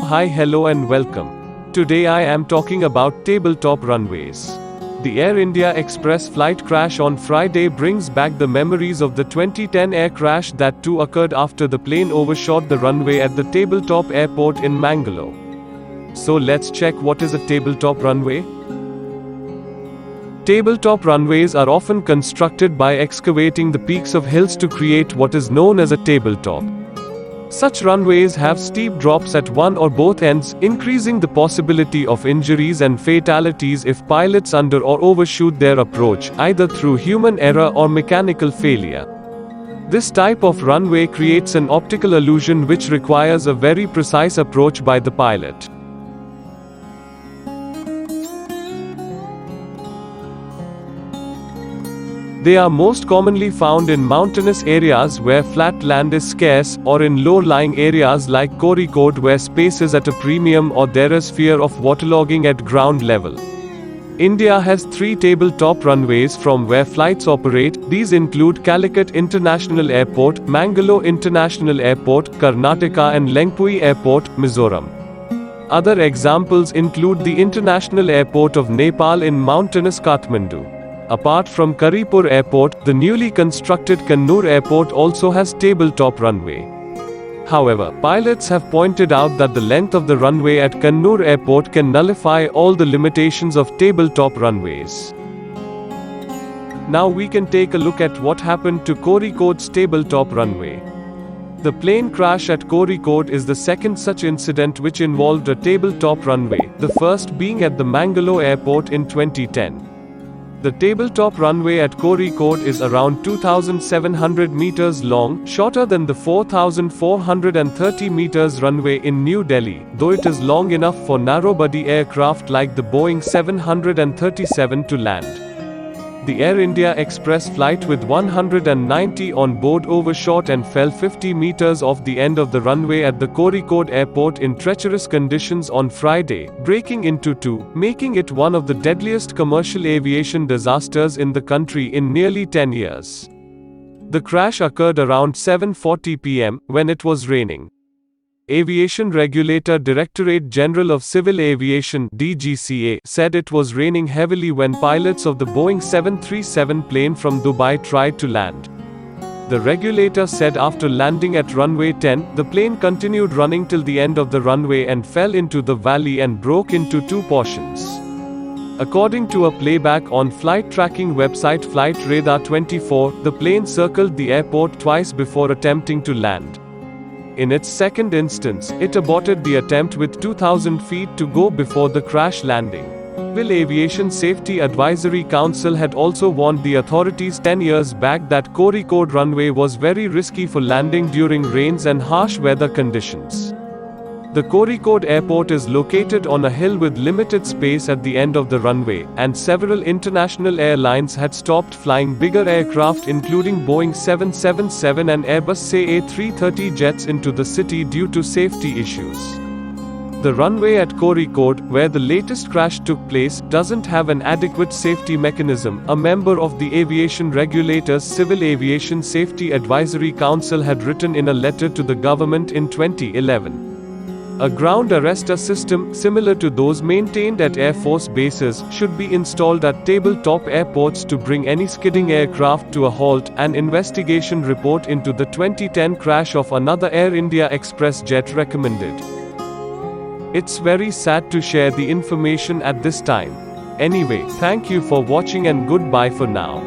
Hi, hello and welcome. Today I am talking about tabletop runways. The Air India Express flight crash on Friday brings back the memories of the 2010 air crash that too occurred after the plane overshot the runway at the Tabletop Airport in Mangalore. So let's check what is a tabletop runway. Tabletop runways are often constructed by excavating the peaks of hills to create what is known as a tabletop. Such runways have steep drops at one or both ends, increasing the possibility of injuries and fatalities if pilots under or overshoot their approach, either through human error or mechanical failure. This type of runway creates an optical illusion which requires a very precise approach by the pilot. They are most commonly found in mountainous areas where flat land is scarce, or in low-lying areas like Kozhikode where space is at a premium or there is fear of waterlogging at ground level. India has 3 tabletop runways from where flights operate. These include Calicut International Airport, Mangalore International Airport, Karnataka, and Lengpui Airport, Mizoram. Other examples include the International Airport of Nepal in mountainous Kathmandu. Apart from Karipur Airport, the newly constructed Kannur Airport also has tabletop runway. However, pilots have pointed out that the length of the runway at Kannur Airport can nullify all the limitations of tabletop runways. Now we can take a look at what happened to Kozhikode's tabletop runway. The plane crash at Kozhikode is the second such incident which involved a tabletop runway, the first being at the Mangalore Airport in 2010. The tabletop runway at Kozhikode is around 2,700 meters long, shorter than the 4,430 meters runway in New Delhi, though it is long enough for narrow-body aircraft like the Boeing 737 to land. The Air India Express flight with 190 on board overshot and fell 50 meters off the end of the runway at the Kozhikode Airport in treacherous conditions on Friday, breaking into two, making it one of the deadliest commercial aviation disasters in the country in nearly 10 years. The crash occurred around 7:40 p.m. when it was raining. Aviation Regulator Directorate General of Civil Aviation (DGCA) said it was raining heavily when pilots of the Boeing 737 plane from Dubai tried to land. The regulator said after landing at runway 10, the plane continued running till the end of the runway and fell into the valley and broke into two portions. According to a playback on flight tracking website Flight Radar 24, the plane circled the airport twice before attempting to land. In its second instance, it aborted the attempt with 2,000 feet to go before the crash landing. Civil Aviation Safety Advisory Council had also warned the authorities 10 years back that Kozhikode runway was very risky for landing during rains and harsh weather conditions. The Kozhikode Airport is located on a hill with limited space at the end of the runway, and several international airlines had stopped flying bigger aircraft including Boeing 777 and Airbus A330 jets into the city due to safety issues. The runway at Kozhikode, where the latest crash took place, doesn't have an adequate safety mechanism, a member of the aviation regulator's Civil Aviation Safety Advisory Council had written in a letter to the government in 2011. A ground arrestor system, similar to those maintained at Air Force bases, should be installed at tabletop airports to bring any skidding aircraft to a halt. An investigation report into the 2010 crash of another Air India Express jet recommended. It's very sad to share the information at this time. Anyway, thank you for watching and goodbye for now.